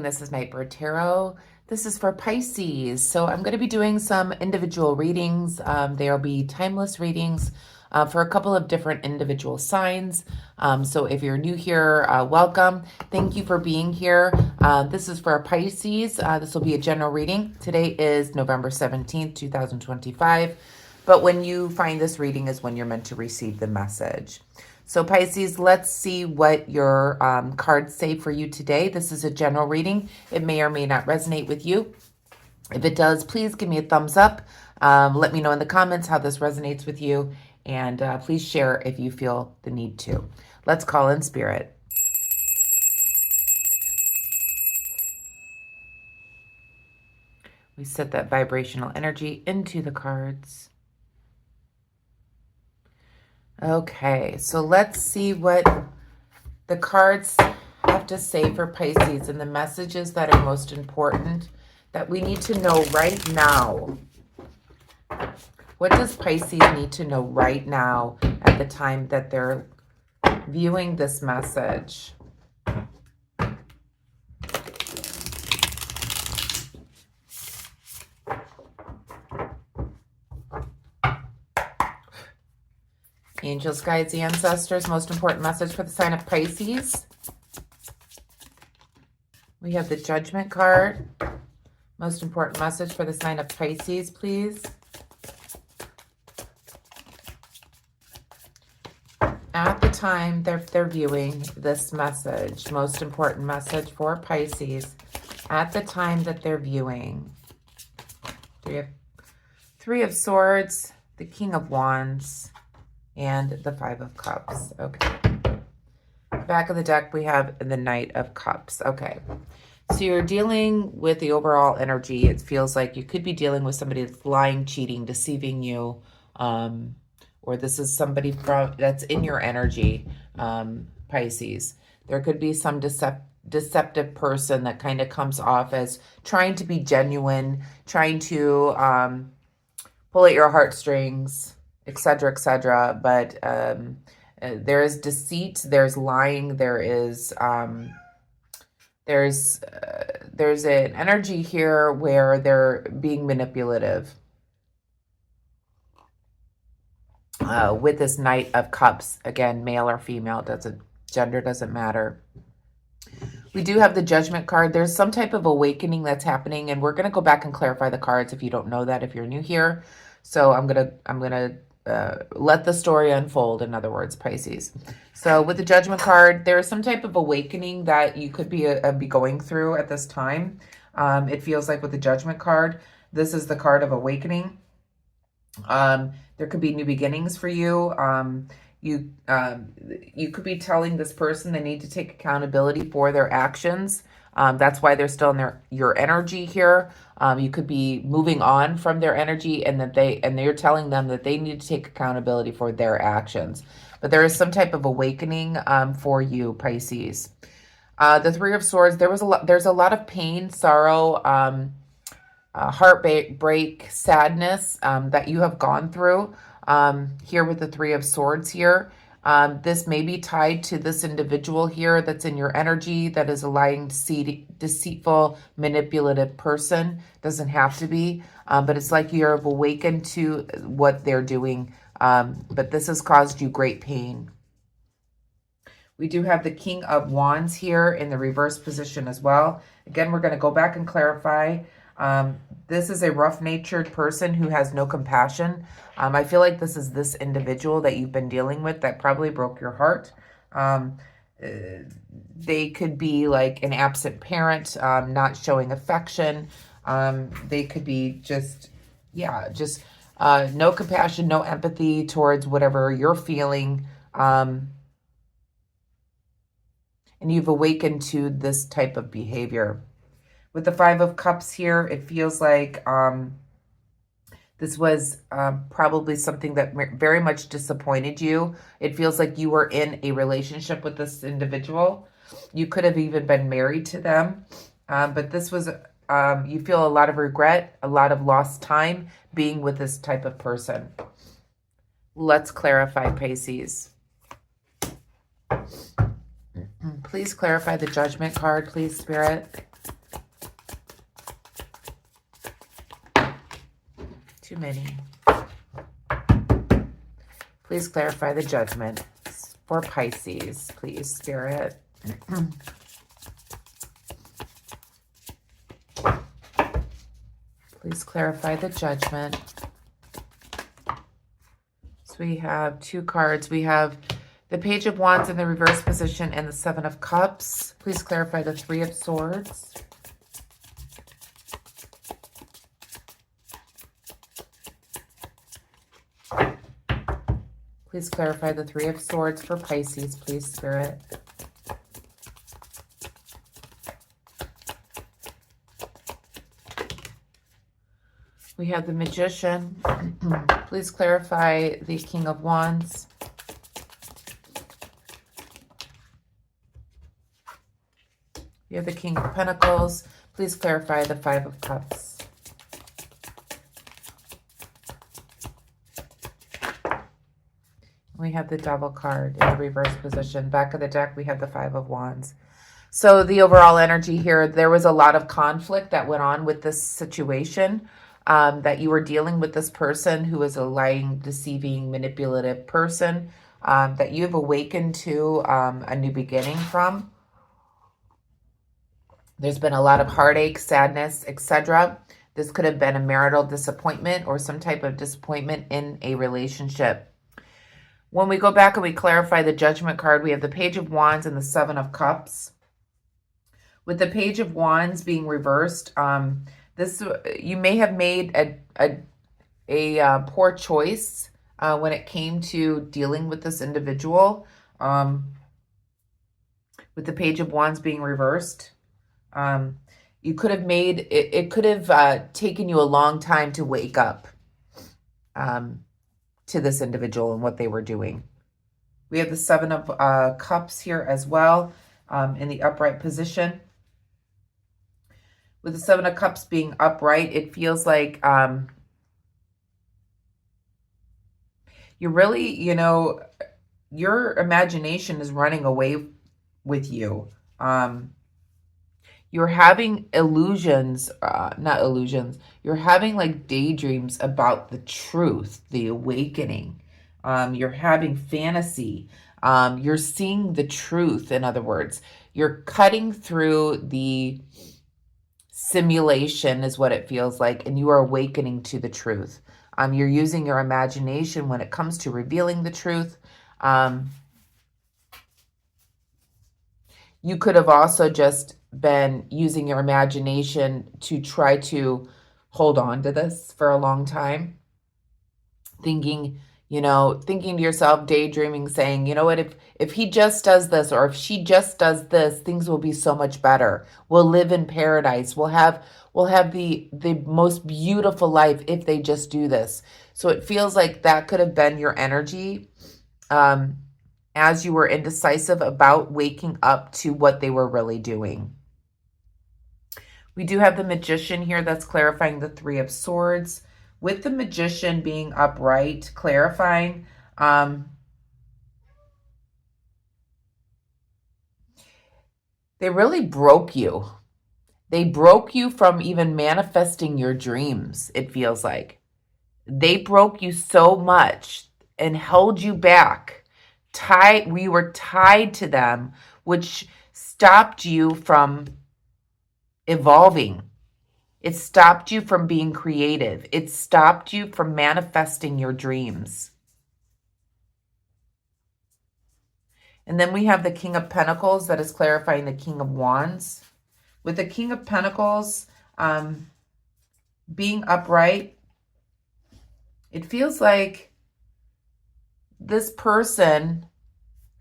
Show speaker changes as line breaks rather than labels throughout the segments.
This is Nightbird Tarot. This is for Pisces. So I'm going to be doing some individual readings. There will be timeless readings for a couple of different individual signs. So if you're new here, welcome. Thank you for being here. This is for Pisces. This will be a general reading. Today is November 17th, 2025. But when you find this reading is when you're meant to receive the message. So Pisces, let's see what your cards say for you today. This is a general reading. It may or may not resonate with you. If it does, please give me a thumbs up. Let me know in the comments how this resonates with you. And please share if you feel the need to. Let's call in spirit. We set that vibrational energy into the cards. Okay, so let's see what the cards have to say for Pisces and the messages that are most important that we need to know right now. What does Pisces need to know right now at the time that they're viewing this message? Angels, guides, ancestors, most important message for the sign of Pisces. We have the Judgment card. Most important message for the sign of Pisces, please. At the time that they're viewing this message, most important message for Pisces, at the time that they're viewing. Three of Swords, the King of Wands, and the Five of Cups. Okay. Back of the deck, we have the Knight of Cups. Okay. So you're dealing with the overall energy. It feels like you could be dealing with somebody that's lying, cheating, deceiving you, or this is somebody that's in your energy, Pisces. There could be some deceptive person that kind of comes off as trying to be genuine, trying to pull at your heartstrings, etc., but there is deceit, there's lying, there's an energy here where they're being manipulative with this Knight of Cups. Again, male or female, gender doesn't matter. We do have the Judgment card. There's some type of awakening that's happening, and we're going to go back and clarify the cards if you don't know that, if you're new here. So I'm gonna let the story unfold, in other words, Pisces. So with the Judgment card, there is some type of awakening that you could be going through at this time. It feels like with the Judgment card, this is the card of awakening. There could be new beginnings for you. You could be telling this person they need to take accountability for their actions. That's why they're still in your energy here. You could be moving on from their energy, and you're telling them that they need to take accountability for their actions. But there is some type of awakening for you, Pisces. The Three of Swords. There's a lot of pain, sorrow, heartbreak, sadness that you have gone through here with the Three of Swords here. This may be tied to this individual here that's in your energy, that is a lying, deceitful, manipulative person. Doesn't have to be, but it's like you're awakened to what they're doing, but this has caused you great pain. We do have the King of Wands here in the reverse position as well. Again, we're going to go back and clarify. This is a rough-natured person who has no compassion. I feel like this is this individual that you've been dealing with that probably broke your heart. They could be like an absent parent, not showing affection. They could be just no compassion, no empathy towards whatever you're feeling. And you've awakened to this type of behavior. With the Five of Cups here, it feels like this was probably something that very much disappointed you. It feels like you were in a relationship with this individual. You could have even been married to them. But this was, you feel a lot of regret, a lot of lost time being with this type of person. Let's clarify, Pisces. Please clarify the Judgment card, please, Spirit. Too many. Please clarify the judgment for Pisces, please, Spirit. Please clarify the judgment. So we have two cards. We have the Page of Wands in the reverse position and the Seven of Cups. Please clarify the Three of Swords. Please clarify the Three of Swords for Pisces, please, Spirit. We have the Magician. Please clarify the King of Wands. We have the King of Pentacles. Please clarify the Five of Cups. We have the Devil card in the reverse position. Back of the deck, we have the Five of Wands. So the overall energy here, there was a lot of conflict that went on with this situation, that you were dealing with this person who is a lying, deceiving, manipulative person, that you've awakened to a new beginning from. There's been a lot of heartache, sadness, etc. This could have been a marital disappointment or some type of disappointment in a relationship. When we go back and we clarify the Judgment card, we have the Page of Wands and the Seven of Cups. With the Page of Wands being reversed, you may have made a poor choice when it came to dealing with this individual. With the Page of Wands being reversed, you could have made it could have taken you a long time to wake up to this individual and what they were doing. We have the Seven of Cups here as well, in the upright position. With the Seven of Cups being upright, it feels like you're really, your imagination is running away with you. You're having illusions, not illusions. You're having like daydreams about the truth, the awakening. You're having fantasy. You're seeing the truth, in other words. You're cutting through the simulation is what it feels like, and you are awakening to the truth. You're using your imagination when it comes to revealing the truth. You could have also just been using your imagination to try to hold on to this for a long time. Thinking to yourself, daydreaming, saying, you know what, if he just does this, or if she just does this, things will be so much better. We'll live in paradise. We'll have the most beautiful life if they just do this. So it feels like that could have been your energy as you were indecisive about waking up to what they were really doing. We do have the Magician here that's clarifying the Three of Swords. With the Magician being upright, clarifying, they really broke you. They broke you from even manifesting your dreams, it feels like. They broke you so much and held you back. We were tied to them, which stopped you from evolving. It stopped you from being creative. It stopped you from manifesting your dreams. And then we have the King of Pentacles that is clarifying the King of Wands. With the King of Pentacles being upright, it feels like this person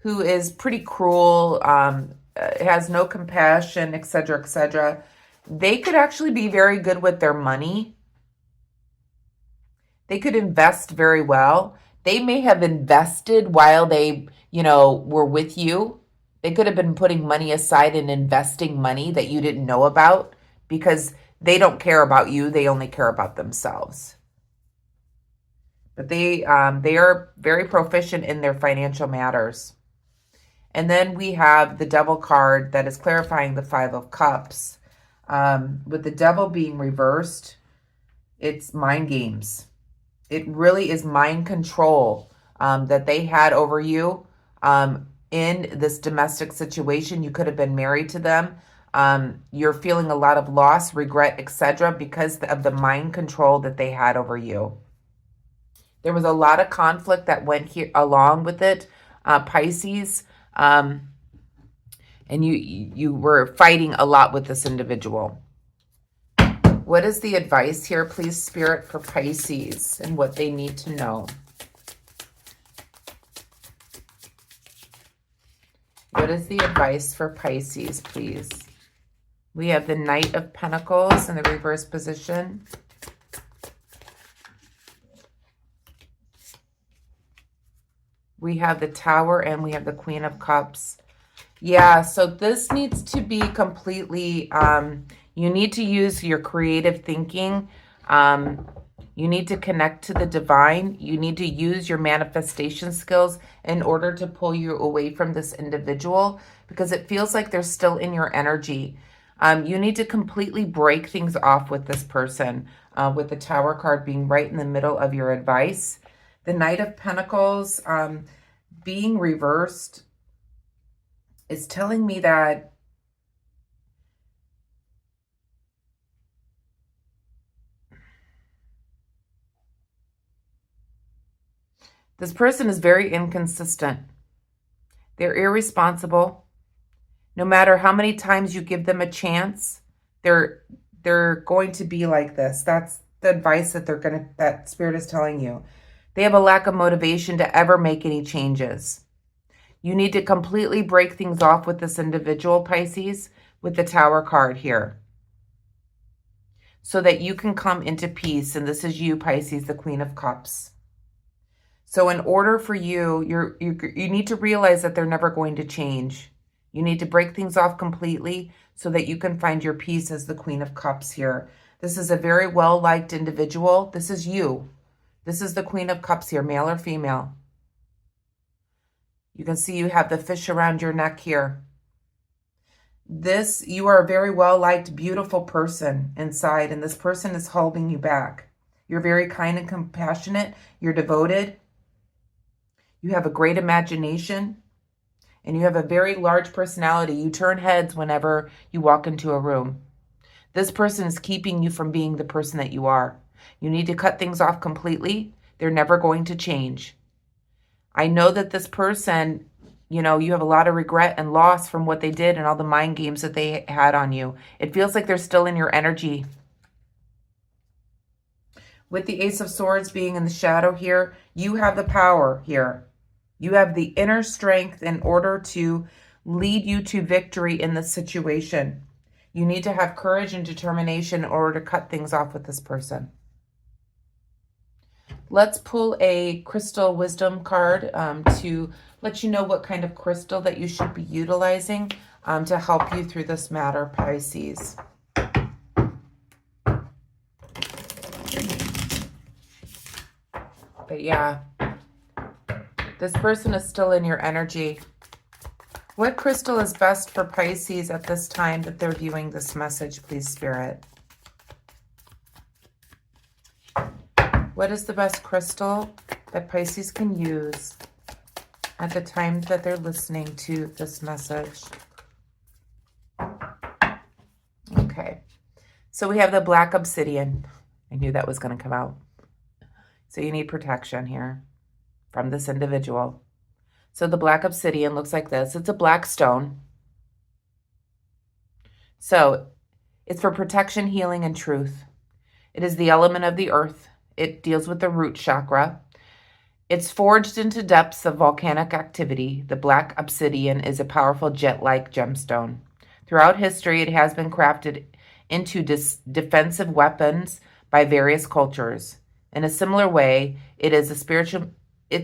who is pretty cruel, has no compassion, etc., etc., they could actually be very good with their money. They could invest very well. They may have invested while they, were with you. They could have been putting money aside and investing money that you didn't know about, because they don't care about you. They only care about themselves. But they are very proficient in their financial matters. And then we have the Devil card that is clarifying the Five of Cups. With the Devil being reversed, it's mind games. It really is mind control that they had over you in this domestic situation. You could have been married to them. You're feeling a lot of loss, regret, etc. because of the mind control that they had over you. There was a lot of conflict that went here along with it, Pisces. And you were fighting a lot with this individual. What is the advice here, please, Spirit, for Pisces and what they need to know? What is the advice for Pisces, please? We have the Knight of Pentacles in the reverse position. We have the Tower and we have the Queen of Cups. Yeah, so this needs to be completely, you need to use your creative thinking. You need to connect to the divine. You need to use your manifestation skills in order to pull you away from this individual because it feels like they're still in your energy. You need to completely break things off with this person, with the Tower card being right in the middle of your advice. The Knight of Pentacles being reversed is telling me that this person is very inconsistent. They're irresponsible. No matter how many times you give them a chance, they're going to be like this. That's the advice that that Spirit is telling you. They have a lack of motivation to ever make any changes. You need to completely break things off with this individual, Pisces, with the Tower card here, so that you can come into peace. And this is you, Pisces, the Queen of Cups. So in order for you, you need to realize that they're never going to change. You need to break things off completely so that you can find your peace as the Queen of Cups here. This is a very well-liked individual. This is you. This is the Queen of Cups here, male or female. You can see you have the fish around your neck here. You are a very well-liked, beautiful person inside, and this person is holding you back. You're very kind and compassionate. You're devoted. You have a great imagination, and you have a very large personality. You turn heads whenever you walk into a room. This person is keeping you from being the person that you are. You need to cut things off completely. They're never going to change. I know that this person, you have a lot of regret and loss from what they did and all the mind games that they had on you. It feels like they're still in your energy. With the Ace of Swords being in the shadow here, you have the power here. You have the inner strength in order to lead you to victory in this situation. You need to have courage and determination in order to cut things off with this person. Let's pull a crystal wisdom card to let you know what kind of crystal that you should be utilizing to help you through this matter, Pisces. But yeah, this person is still in your energy. What crystal is best for Pisces at this time that they're viewing this message, please, Spirit? What is the best crystal that Pisces can use at the time that they're listening to this message? Okay. So we have the black obsidian. I knew that was going to come out. So you need protection here from this individual. So the black obsidian looks like this. It's a black stone. So it's for protection, healing, and truth. It is the element of the earth. It deals with the root chakra. It's forged into depths of volcanic activity. The black obsidian is a powerful jet-like gemstone. Throughout history, it has been crafted into defensive weapons by various cultures. In a similar way, its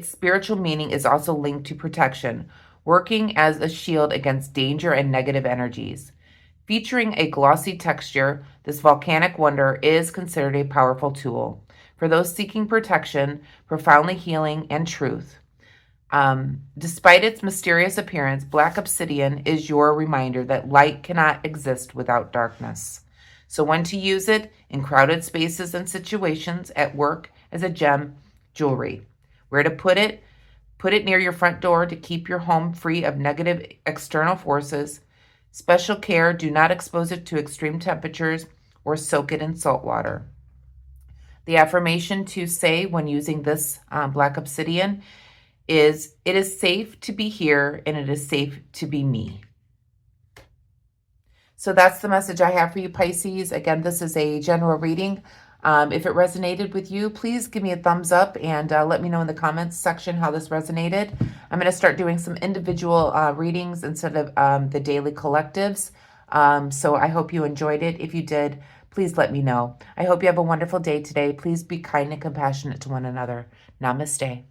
spiritual meaning is also linked to protection, working as a shield against danger and negative energies. Featuring a glossy texture, this volcanic wonder is considered a powerful tool for those seeking protection, profoundly healing, and truth. Despite its mysterious appearance, black obsidian is your reminder that light cannot exist without darkness. So when to use it in crowded spaces and situations, at work, as a gem jewelry. Where to put it? Put it near your front door to keep your home free of negative external forces. Special care, do not expose it to extreme temperatures or soak it in salt water. The affirmation to say when using this black obsidian is, it is safe to be here and it is safe to be me. So that's the message I have for you, Pisces. Again, this is a general reading. If it resonated with you, please give me a thumbs up and let me know in the comments section how this resonated. I'm going to start doing some individual readings instead of the daily collectives. So I hope you enjoyed it. If you did, please let me know. I hope you have a wonderful day today. Please be kind and compassionate to one another. Namaste.